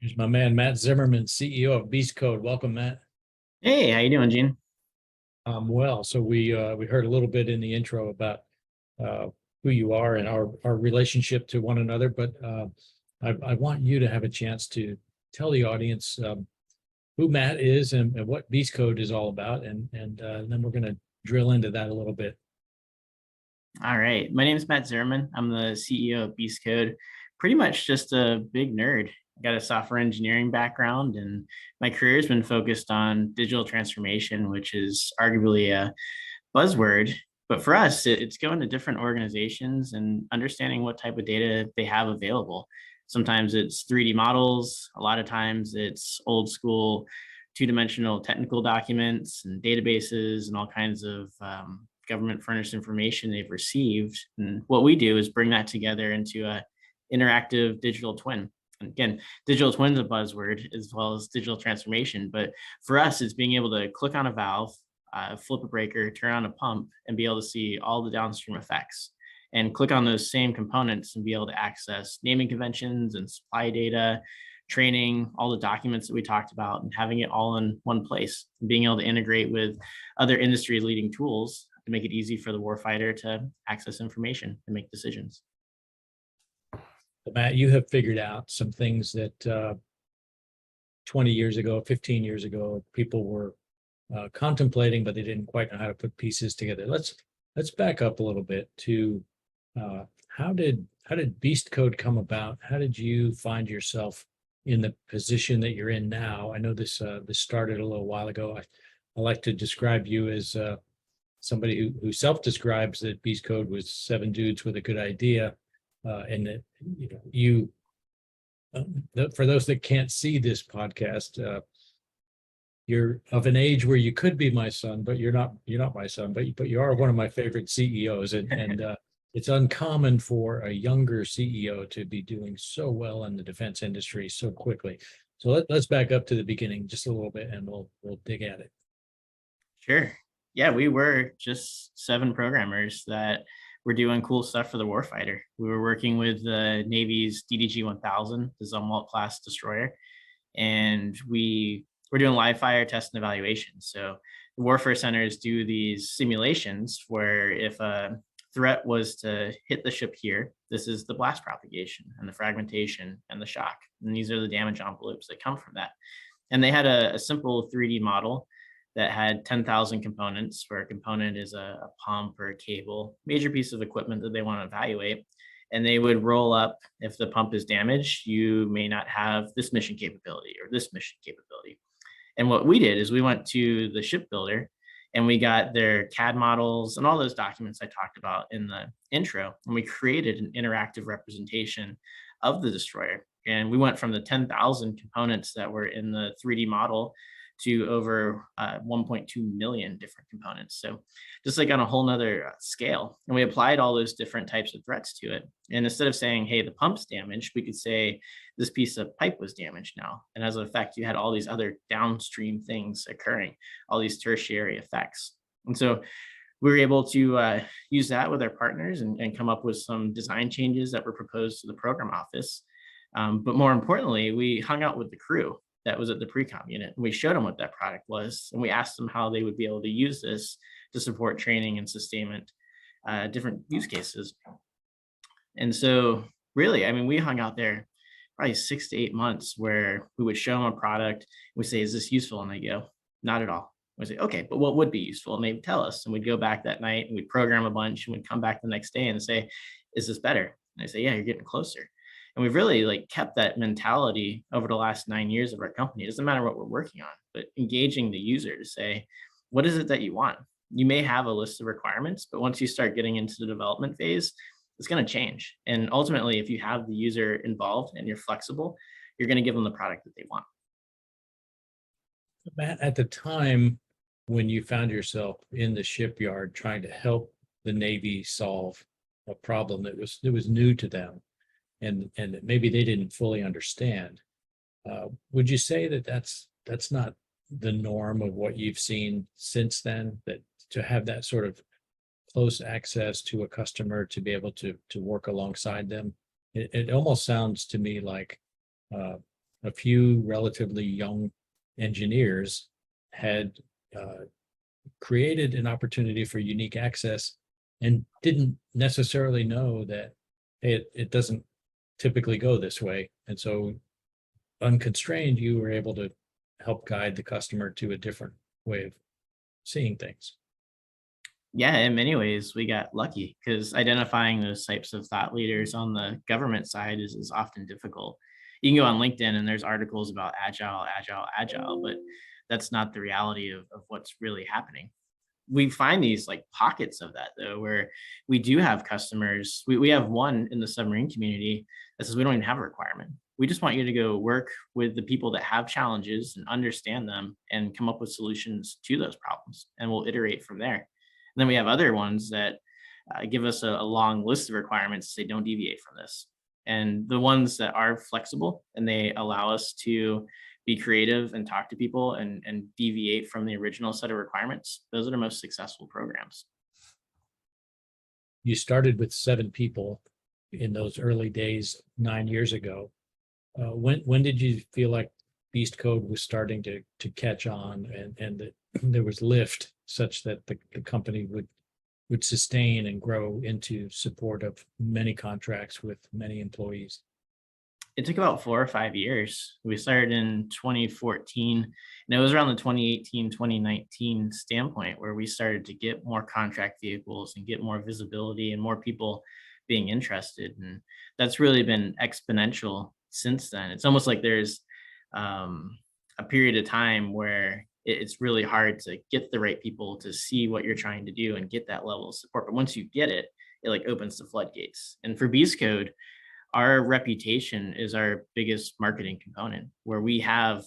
Here's my man, Matt Zimmermann, CEO of Beast Code. Welcome, Matt. Hey, how you doing, Gene? Well, so we heard a little bit in the intro about uh, who you are and our relationship to one another, but I want you to have a chance to tell the audience who Matt is and what Beast Code is all about, and then we're going to drill into that a little bit. All right. My name is Matt Zimmermann. I'm the CEO of Beast Code. Pretty much just a big nerd. I got a software engineering background, and my career has been focused on digital transformation, which is arguably a buzzword. But for us, it's going to different organizations and understanding what type of data they have available. Sometimes it's 3D models. A lot of times it's old school two-dimensional technical documents and databases and all kinds of government furnished information they've received. And what we do is bring that together into a interactive digital twin. And again, digital twin is a buzzword as well as digital transformation. But for us, it's being able to click on a valve, flip a breaker, turn on a pump, and be able to see all the downstream effects. And click on those same components and be able to access naming conventions and supply data, training, all the documents that we talked about, and having it all in one place. And being able to integrate with other industry leading tools to make it easy for the warfighter to access information and make decisions. Matt, you have figured out some things that 20 years ago, 15 years ago, people were contemplating, but they didn't quite know how to put pieces together. Let's back up a little bit to how did Beast Code come about? How did you find yourself in the position that you're in now? I know this started a little while ago. I like to describe you as somebody who self-describes that Beast Code was 7 dudes with a good idea, and that for those that can't see this podcast, you're of an age where you could be my son, but you're not my son, but you are one of my favorite CEOs, and it's uncommon for a younger CEO to be doing so well in the defense industry so quickly. So let's back up to the beginning just a little bit, and we'll dig at it. Sure. Yeah, we were just 7 programmers that were doing cool stuff for the warfighter. We were working with the Navy's DDG-1000, the Zumwalt class destroyer, and we were doing live fire test and evaluation. So the warfare centers do these simulations where if a threat was to hit the ship here, this is the blast propagation and the fragmentation and the shock. And these are the damage envelopes that come from that. And they had a simple 3D model that had 10,000 components, where a component is a pump or a cable, major piece of equipment that they want to evaluate. And they would roll up, if the pump is damaged, you may not have this mission capability or this mission capability. And what we did is we went to the shipbuilder and we got their CAD models and all those documents I talked about in the intro. And we created an interactive representation of the destroyer. And we went from the 10,000 components that were in the 3D model to over 1.2 million different components. So just like on a whole nother scale. And we applied all those different types of threats to it. And instead of saying, hey, the pump's damaged, we could say this piece of pipe was damaged now. And as an effect, you had all these other downstream things occurring, all these tertiary effects. And so we were able to use that with our partners and come up with some design changes that were proposed to the program office. But more importantly, we hung out with the crew that was at the pre-com unit. And we showed them what that product was, and we asked them how they would be able to use this to support training and sustainment, different use cases. And so really, I mean, we hung out there probably 6 to 8 months where we would show them a product. We say, is this useful? And they go, not at all. We say, okay, but what would be useful? And they would tell us, and we'd go back that night and we'd program a bunch, and we'd come back the next day and say, is this better? And they say, yeah, you're getting closer. And we've really kept that mentality over the last 9 years of our company. It doesn't matter what we're working on, but engaging the user to say, what is it that you want? You may have a list of requirements, but once you start getting into the development phase, it's going to change. And ultimately, if you have the user involved and you're flexible, you're going to give them the product that they want. Matt, at the time when you found yourself in the shipyard trying to help the Navy solve a problem that was new to them, and maybe they didn't fully understand, would you say that that's not the norm of what you've seen since then, that to have that sort of close access to a customer to be able to work alongside them? It almost sounds to me like a few relatively young engineers had created an opportunity for unique access and didn't necessarily know that it doesn't typically go this way. And so unconstrained, you were able to help guide the customer to a different way of seeing things. Yeah, in many ways, we got lucky because identifying those types of thought leaders on the government side is often difficult. You can go on LinkedIn and there's articles about agile, agile, agile, but that's not the reality of what's really happening. We find these like pockets of that though, where we do have customers. We have one in the submarine community that says we don't even have a requirement. We just want you to go work with the people that have challenges and understand them and come up with solutions to those problems. And we'll iterate from there. And then we have other ones that give us a long list of requirements. Say don't deviate from this. And the ones that are flexible and they allow us to be creative and talk to people and deviate from the original set of requirements, those are the most successful programs. You started with 7 people in those early days 9 years ago. When did you feel like Beast Code was starting to catch on and that there was lift such that the company would sustain and grow into support of many contracts with many employees? It took about 4 or 5 years. We started in 2014, and it was around the 2018, 2019 standpoint where we started to get more contract vehicles and get more visibility and more people being interested. And that's really been exponential since then. It's almost like there's a period of time where it's really hard to get the right people to see what you're trying to do and get that level of support. But once you get it, it like opens the floodgates. And for Beast Code, our reputation is our biggest marketing component, where we have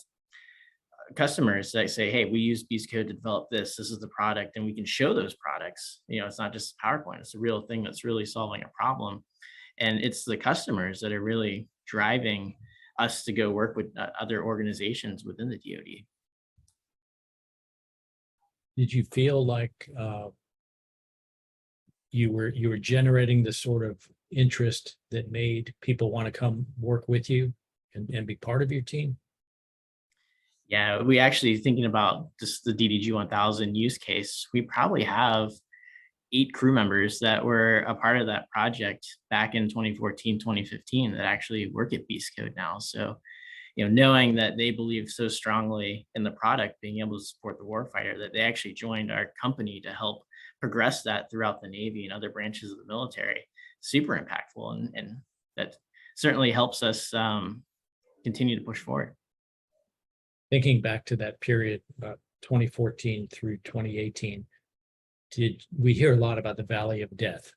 customers that say, hey, we use Beast Code to develop this. This is the product. And we can show those products. You know, it's not just PowerPoint, it's a real thing that's really solving a problem. And it's the customers that are really driving us to go work with other organizations within the DoD. Did you feel like you were generating the sort of interest that made people want to come work with you and be part of your team? Yeah, we actually thinking about just the DDG 1000 use case. We probably have 8 crew members that were a part of that project back in 2014, 2015 that actually work at Beast Code now. So, you know, knowing that they believe so strongly in the product, being able to support the warfighter, that they actually joined our company to help progress that throughout the Navy and other branches of the military, super impactful. And that certainly helps us continue to push forward. Thinking back to that period, 2014 through 2018, did we hear a lot about the Valley of Death?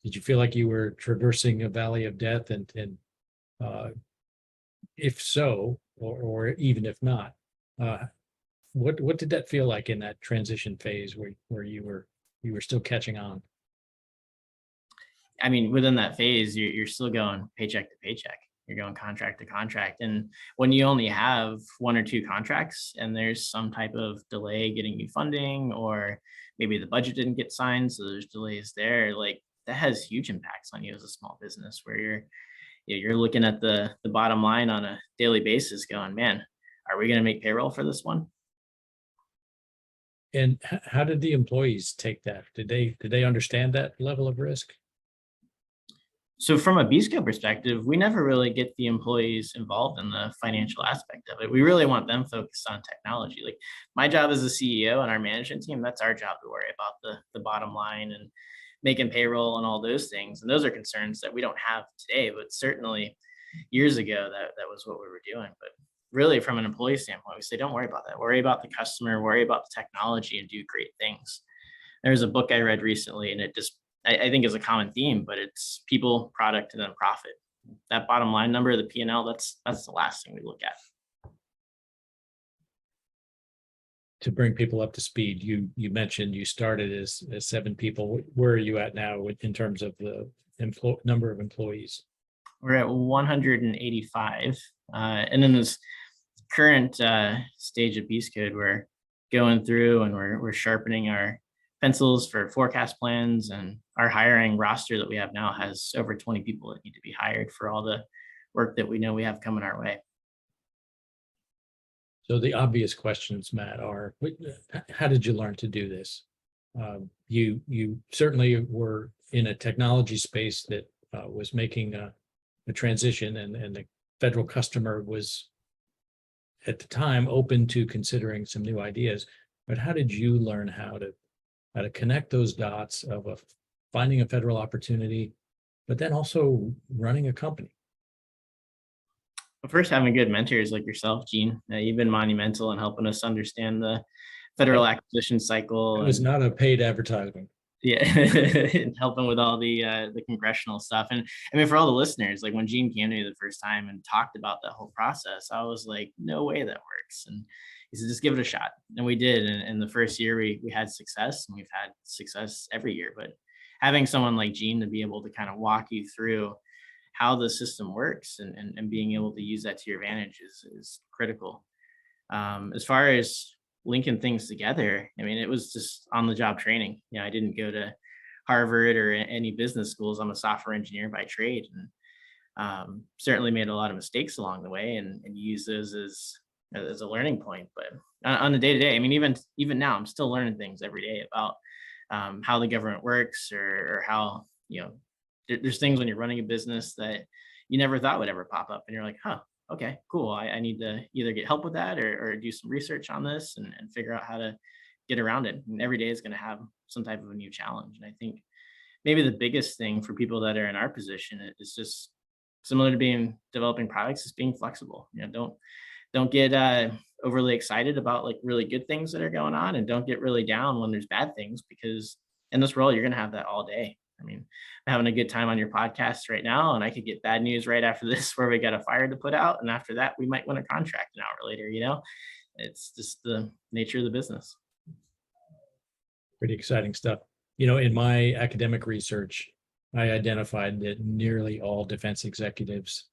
Did you feel like you were traversing a Valley of Death? And if so, or even if not, what did that feel like in that transition phase where you were still catching on? I mean, within that phase, you're still going paycheck to paycheck. You're going contract to contract. And when you only have 1 or 2 contracts and there's some type of delay getting you funding, or maybe the budget didn't get signed, so there's delays there, like that has huge impacts on you as a small business where you're looking at the bottom line on a daily basis going, man, are we going to make payroll for this one? And how did the employees take that? Did they understand that level of risk? So from a BSCO perspective, we never really get the employees involved in the financial aspect of it. We really want them focused on technology. Like my job as a CEO and our management team, that's our job to worry about the bottom line and making payroll and all those things. And those are concerns that we don't have today, but certainly years ago, that was what we were doing. But really from an employee standpoint, we say, don't worry about that. Worry about the customer, worry about the technology, and do great things. There's a book I read recently, and it just, I think is a common theme, but it's people, product, and then profit. That bottom line number, the P&L, that's the last thing we look at. To bring people up to speed, you mentioned you started as 7 people. Where are you at now in terms of the number of employees? We're at 185. And in this current stage of Beast Code, we're going through and we're sharpening our pencils for forecast plans, and our hiring roster that we have now has over 20 people that need to be hired for all the work that we know we have coming our way. So the obvious questions, Matt, are how did you learn to do this? You certainly were in a technology space that was making a transition, and the federal customer was at the time open to considering some new ideas. But how did you learn how to connect those dots of finding a federal opportunity, but then also running a company? Well, first, having good mentors like yourself, Gene, you've been monumental in helping us understand the federal That acquisition cycle was and not a paid advertisement. yeah, and helping with all the congressional stuff. And I mean, for all the listeners, like when Gene came to me the first time and talked about that whole process, I was like, no way that works. And he said, just give it a shot. And we did. And in the first year, we had success, and we've had success every year. But having someone like Gene to be able to kind of walk you through how the system works, and being able to use that to your advantage is critical. As far as linking things together, I mean, it was just on the job training. You know, I didn't go to Harvard or any business schools. I'm a software engineer by trade, and certainly made a lot of mistakes along the way, and use those as a learning point. But on the day to day, I mean, even now, I'm still learning things every day about how the government works, or how, you know, there's things when you're running a business that you never thought would ever pop up, and you're like, huh, okay, cool. I need to either get help with that, or do some research on this, and figure out how to get around it. And every day is going to have some type of a new challenge. And I think maybe the biggest thing for people that are in our position is just similar to being developing products, is being flexible. You know, don't get overly excited about like really good things that are going on, and don't get really down when there's bad things, because in this role, you're going to have that all day. I mean, I'm having a good time on your podcast right now, and I could get bad news right after this where we got a fire to put out. And after that, we might win a contract an hour later. You know, it's just the nature of the business. Pretty exciting stuff. You know, in my academic research, I identified that nearly all defense executives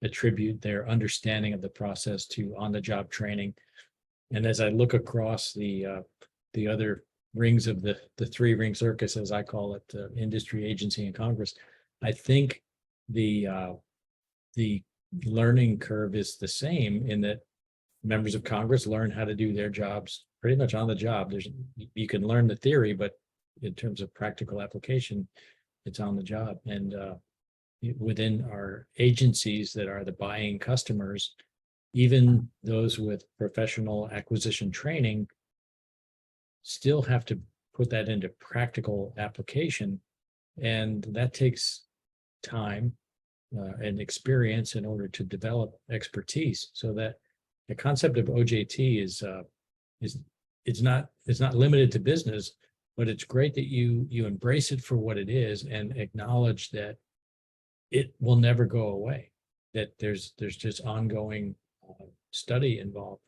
attribute their understanding of the process to on-the-job training. And as I look across the other rings of the three-ring circus, as I call it, industry, agency, and Congress, I think the learning curve is the same, in that members of Congress learn how to do their jobs pretty much on the job. You can learn the theory, but in terms of practical application, it's on the job. And within our agencies that are the buying customers, even those with professional acquisition training still have to put that into practical application. And that takes time and experience in order to develop expertise. So that the concept of OJT is it's not limited to business, but it's great that you embrace it for what it is, and acknowledge that it will never go away, that there's just ongoing study involved.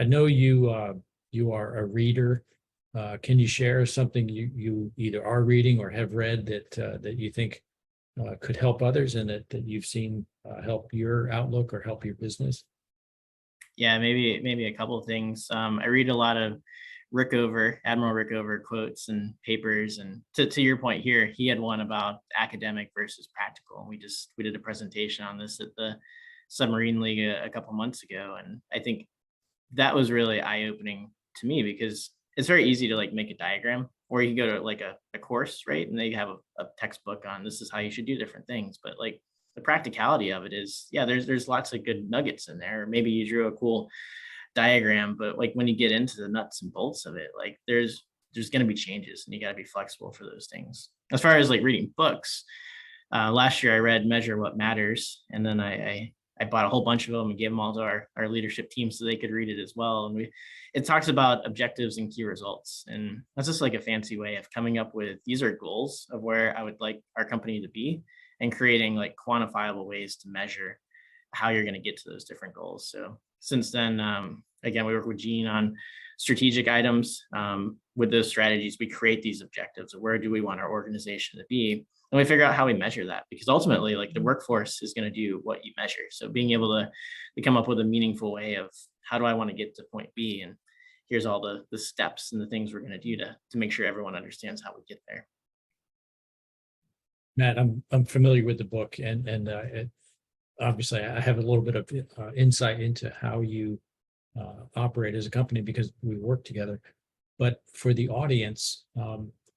I know you are a reader. Can you share something you either are reading or have read that you think could help others, and that you've seen help your outlook or help your business? Yeah, maybe a couple of things. I read a lot of Admiral Rickover quotes and papers. And to your point here, he had one about academic versus practical. And we did a presentation on this at the Submarine League a couple months ago. And I think that was really eye-opening to me, because it's very easy to like make a diagram, or you can go to like a course, right? And they have a textbook on this is how you should do different things. But like the practicality of it is, yeah, there's lots of good nuggets in there. Maybe you drew a cool diagram, but like when you get into the nuts and bolts of it, like there's going to be changes, and you got to be flexible for those things. As far as like reading books, last year I read Measure What Matters, and then I bought a whole bunch of them and gave them all to our leadership team so they could read it as well. And it talks about objectives and key results, and that's just like a fancy way of coming up with, these are goals of where I would like our company to be, and creating like quantifiable ways to measure how you're going to get to those different goals. So since then, again, we work with Gene on strategic items. With those strategies, we create these objectives of where do we want our organization to be, and we figure out how we measure that, because ultimately, like the workforce is going to do what you measure. So being able to come up with a meaningful way of, how do I want to get to point B, and here's all the steps and the things we're going to do to make sure everyone understands how we get there. Matt, I'm familiar with the book, and obviously I have a little bit of insight into how you operate as a company because we work together. But for the audience,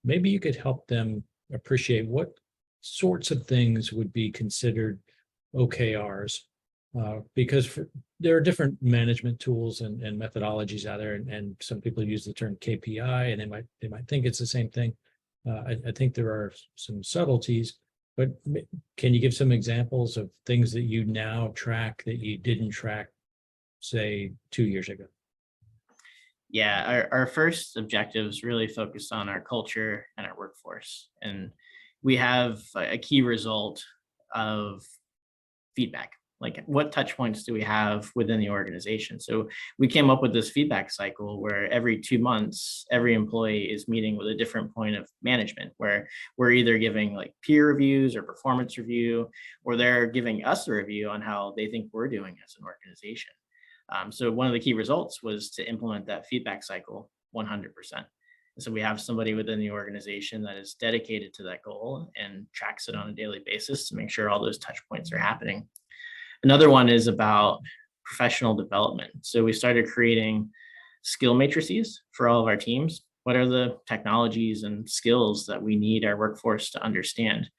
maybe you could help them appreciate what sorts of things would be considered OKRs, because there are different management tools and methodologies out there, and some people use the term KPI, and they might think it's the same thing. I think there are some subtleties, but can you give some examples of things that you now track that you didn't track, say, 2 years ago? Yeah, our first objectives really focused on our culture and our workforce. And we have a key result of feedback. Like, what touch points do we have within the organization? So we came up with this feedback cycle where every 2 months, every employee is meeting with a different point of management, where we're either giving like peer reviews or performance review, or they're giving us a review on how they think we're doing as an organization. So one of the key results was to implement that feedback cycle 100%. And so we have somebody within the organization that is dedicated to that goal and tracks it on a daily basis to make sure all those touch points are happening. Another one is about professional development. So we started creating skill matrices for all of our teams. What are the technologies and skills that we need our workforce to understand?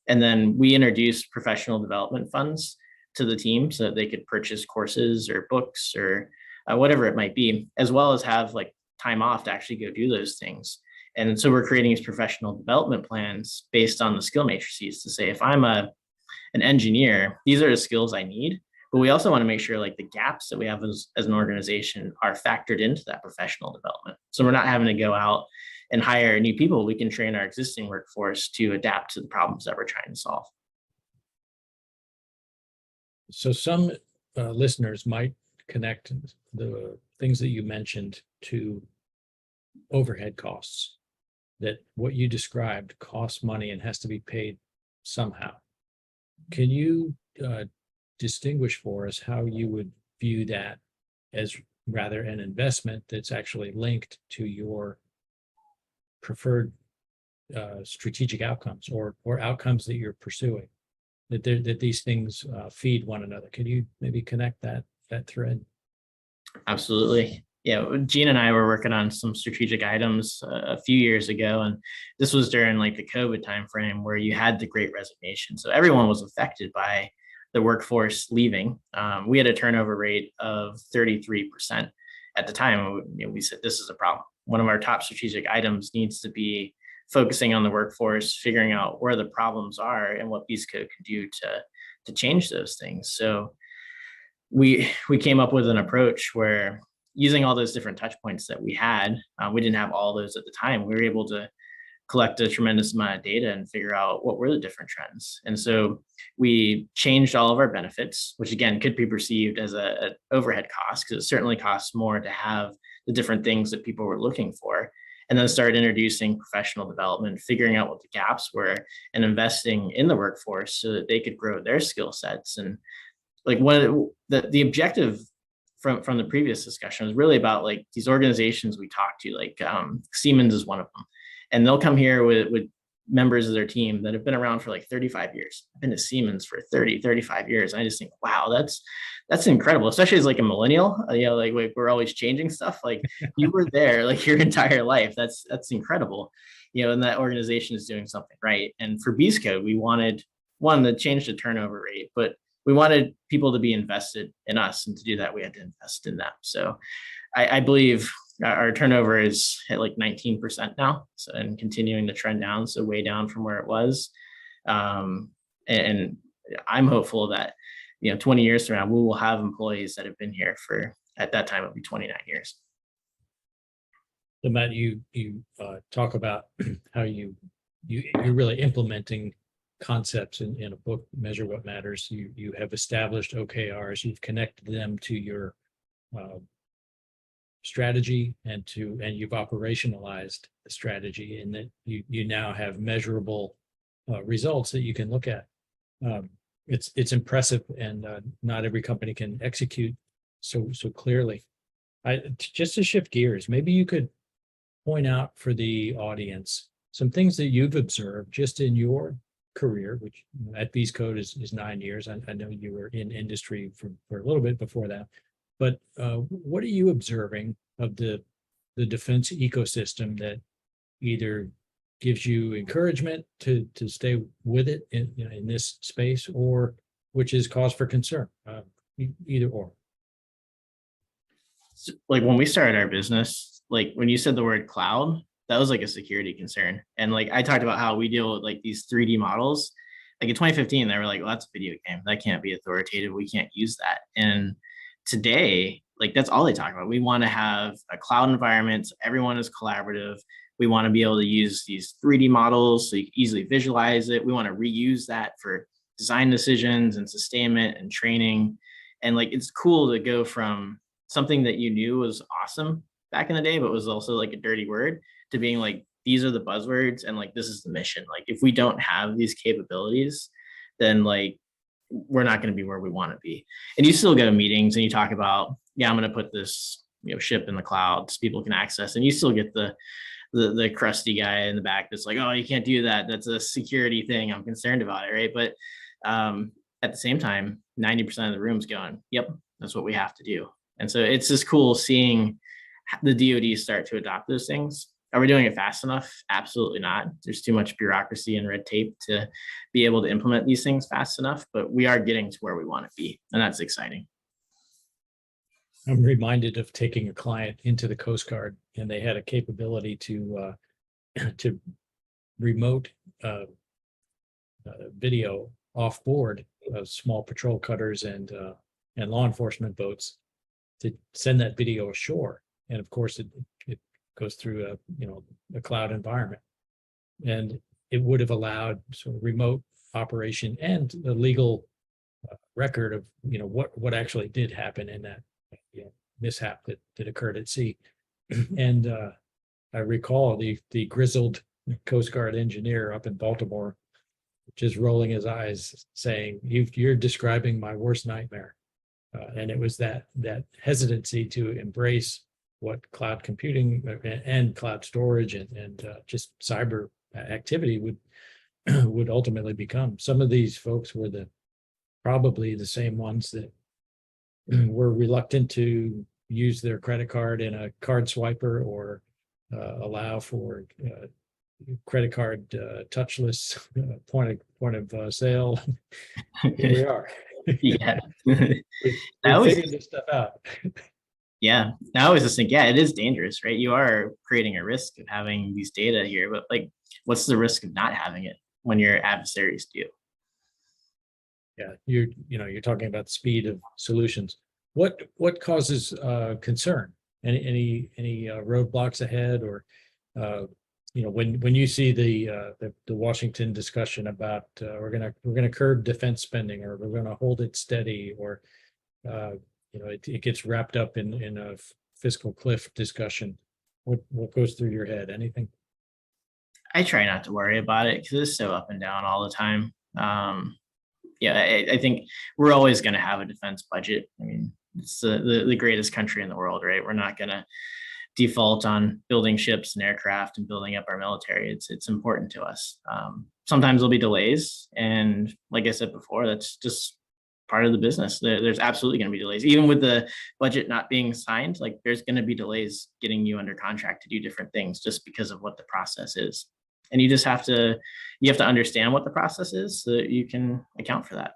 And then we introduced professional development funds to the team so that they could purchase courses or books or whatever it might be, as well as have like time off to actually go do those things. And so we're creating these professional development plans based on the skill matrices to say, if I'm an engineer, these are the skills I need. But we also want to make sure like the gaps that we have as an organization are factored into that professional development. So we're not having to go out and hire new people. We can train our existing workforce to adapt to the problems that we're trying to solve. So some listeners might connect the things that you mentioned to overhead costs, that what you described costs money and has to be paid somehow. Can you distinguish for us how you would view that as rather an investment that's actually linked to your preferred strategic outcomes or outcomes that you're pursuing, that these things feed one another? Can you maybe connect that thread? Absolutely. Yeah, Gene and I were working on some strategic items a few years ago, and this was during like the COVID timeframe where you had the Great Resignation. So everyone was affected by the workforce leaving. We had a turnover rate of 33% at the time. We said this is a problem. One of our top strategic items needs to be focusing on the workforce, figuring out where the problems are and what Beast Code can do to change those things. So we came up with an approach where, using all those different touch points that we had, we didn't have all those at the time. We were able to collect a tremendous amount of data and figure out what were the different trends. And so we changed all of our benefits, which again could be perceived as an overhead cost, because it certainly costs more to have the different things that people were looking for. And then started introducing professional development, figuring out what the gaps were, and investing in the workforce so that they could grow their skill sets. And like the objective from the previous discussion was really about like these organizations we talked to, like Siemens is one of them, and they'll come here with members of their team that have been around for like 35 years. I've been to Siemens for 35 years. And I just think, wow, that's incredible, especially as like a millennial, like we're always changing stuff. Like you were there like your entire life. That's incredible, and that organization is doing something right. And for Beast Code, we wanted one to change the turnover rate, but we wanted people to be invested in us, and to do that, we had to invest in them. So I believe our turnover is at like 19% now, so, and continuing to trend down, so way down from where it was. And I'm hopeful that 20 years from now, we will have employees that have been here for, at that time, it'll be 29 years. So Matt, you talk about how you're really implementing concepts in a book, Measure What Matters. You have established OKRs, you've connected them to your strategy and you've operationalized the strategy, and that you now have measurable results that you can look at. It's impressive, and not every company can execute so clearly. Just to shift gears, maybe you could point out for the audience some things that you've observed just in your career, which at Beast Code is 9 years. I know you were in industry for a little bit before that, But what are you observing of the defense ecosystem that either gives you encouragement to stay with it in, you know, in this space, or which is cause for concern? Either or. Like when we started our business, like when you said the word cloud, that was like a security concern. And like I talked about how we deal with like these 3D models. Like in 2015, they were like, well, that's a video game. That can't be authoritative. We can't use that. And today, like that's all they talk about. We want to have a cloud environment. So everyone is collaborative. We want to be able to use these 3D models so you can easily visualize it. We want to reuse that for design decisions and sustainment and training. And like it's cool to go from something that you knew was awesome back in the day, but was also like a dirty word, to being like, these are the buzzwords and like this is the mission. Like if we don't have these capabilities, then like we're not going to be where we want to be. And you still go to meetings and you talk about, yeah, I'm going to put this, you know, ship in the cloud so people can access, and you still get the crusty guy in the back that's like, oh, you can't do that. That's a security thing. I'm concerned about it, right? But at the same time, 90% of the room's going, yep, that's what we have to do. And so it's just cool seeing the DoD start to adopt those things. Are we doing it fast enough? Absolutely not. There's too much bureaucracy and red tape to be able to implement these things fast enough, but we are getting to where we want to be, and that's exciting. I'm reminded of taking a client into the Coast Guard, and they had a capability to remote video off board small patrol cutters and law enforcement boats to send that video ashore. And of course, it goes through a cloud environment, and it would have allowed sort of remote operation and a legal record of what actually did happen in that mishap that occurred at sea. And I recall the grizzled Coast Guard engineer up in Baltimore just rolling his eyes, saying, "You're describing my worst nightmare." And it was that hesitancy to embrace what cloud computing and cloud storage and just cyber activity would ultimately become. Some of these folks were probably the same ones that were reluctant to use their credit card in a card swiper or allow for credit card touchless point of sale. Here we are. Yeah. we figured this stuff out. Yeah. I always just think, yeah, it is dangerous, right? You are creating a risk of having these data here, but like, what's the risk of not having it when your adversaries do? Yeah, you're talking about the speed of solutions. What causes concern? Any roadblocks ahead, or when you see the Washington discussion about we're gonna curb defense spending, or we're gonna hold it steady, or it gets wrapped up in a fiscal cliff discussion. What goes through your head? Anything? I try not to worry about it because it's so up and down all the time. Yeah, I think we're always going to have a defense budget. I mean, it's the greatest country in the world, right? We're not going to default on building ships and aircraft and building up our military. It's important to us. Sometimes there'll be delays, and like I said before, that's just part of the business. There's absolutely going to be delays, even with the budget not being signed. Like there's going to be delays getting you under contract to do different things just because of what the process is. And you just have to understand what the process is so that you can account for that.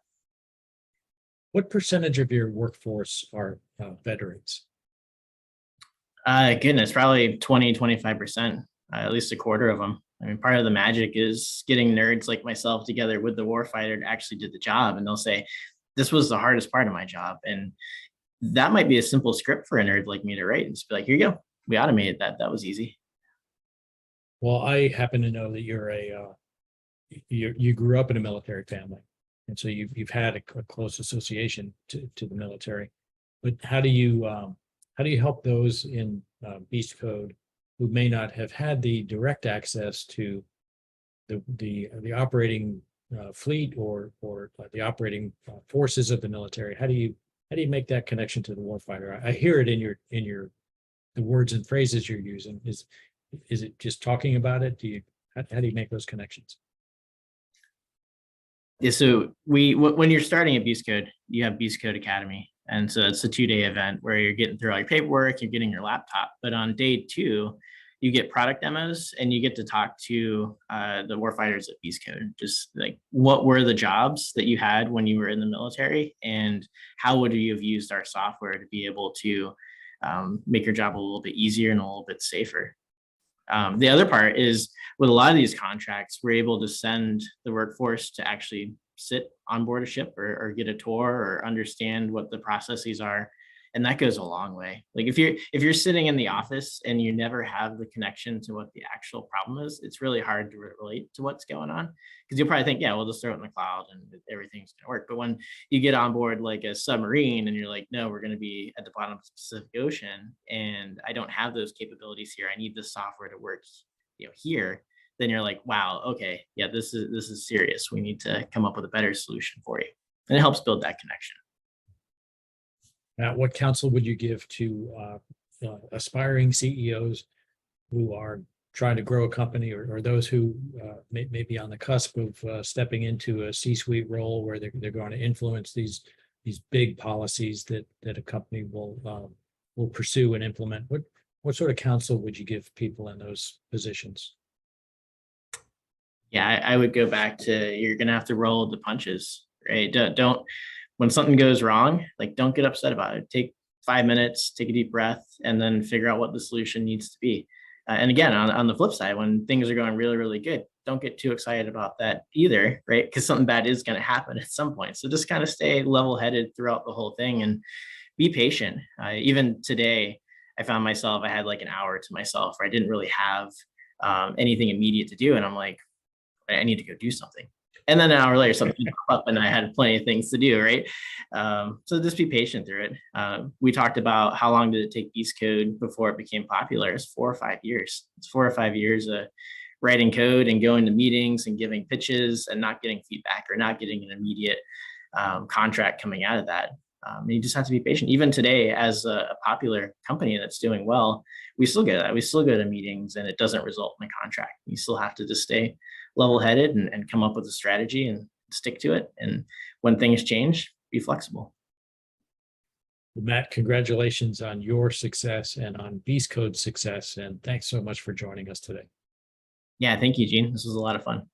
What percentage of your workforce are veterans? Goodness, probably 20-25%, at least a quarter of them. I mean, part of the magic is getting nerds like myself together with the warfighter to actually do the job. And they'll say, this was the hardest part of my job. And that might be a simple script for a nerd like me to write and just be like, here you go. We automated that. That was easy. Well, I happen to know that you grew up in a military family, and so you've had a close association to the military. But how do you help those in Beast Code who may not have had the direct access to the operating fleet or the operating forces of the military? How do you make that connection to the warfighter? I hear it in the words and phrases you're using. Is it just talking about it? How do you make those connections? Yeah, so when you're starting at Beast Code, you have Beast Code Academy, And so it's a 2-day event where you're getting through all your paperwork, you're getting your laptop. But on day 2, you get product demos and you get to talk to the warfighters at Beast Code. Just like, what were the jobs that you had when you were in the military, and how would you have used our software to be able to make your job a little bit easier and a little bit safer. The other part is, with a lot of these contracts, we're able to send the workforce to actually sit on board a ship, or get a tour, or understand what the processes are. And that goes a long way. Like, if you're sitting in the office and you never have the connection to what the actual problem is, it's really hard to relate to what's going on, because you'll probably think, yeah, we'll just throw it in the cloud and everything's going to work. But when you get on board like a submarine and you're like, no, we're going to be at the bottom of the Pacific Ocean, and I don't have those capabilities here, I need this software to work, here, then you're like, wow, okay, yeah, this is serious. We need to come up with a better solution for you. And it helps build that connection. Now, what counsel would you give to aspiring CEOs who are trying to grow a company, or those who may be on the cusp of stepping into a C-suite role where they're going to influence these big policies that a company will pursue and implement? What sort of counsel would you give people in those positions? Yeah, I would go back to, you're going to have to roll the punches, right? Don't when something goes wrong, like, don't get upset about it. Take 5 minutes, take a deep breath, and then figure out what the solution needs to be. And again, on the flip side, when things are going really, really good, don't get too excited about that either, right? Because something bad is going to happen at some point. So just kind of stay level-headed throughout the whole thing and be patient. Even today, I found myself, I had like an hour to myself where I didn't really have anything immediate to do. And I'm like, I need to go do something. And then an hour later, something popped up and I had plenty of things to do, right? So just be patient through it. We talked about how long did it take Beast Code before it became popular. It's 4 or 5 years. It's 4 or 5 years of writing code and going to meetings and giving pitches and not getting feedback, or not getting an immediate contract coming out of that. You just have to be patient. Even today, as a popular company that's doing well, we still get that. We still go to meetings and it doesn't result in a contract. You still have to just stay level-headed and come up with a strategy and stick to it. And when things change, be flexible. Well, Matt, congratulations on your success and on Beast Code's success. And thanks so much for joining us today. Yeah, thank you, Gene. This was a lot of fun.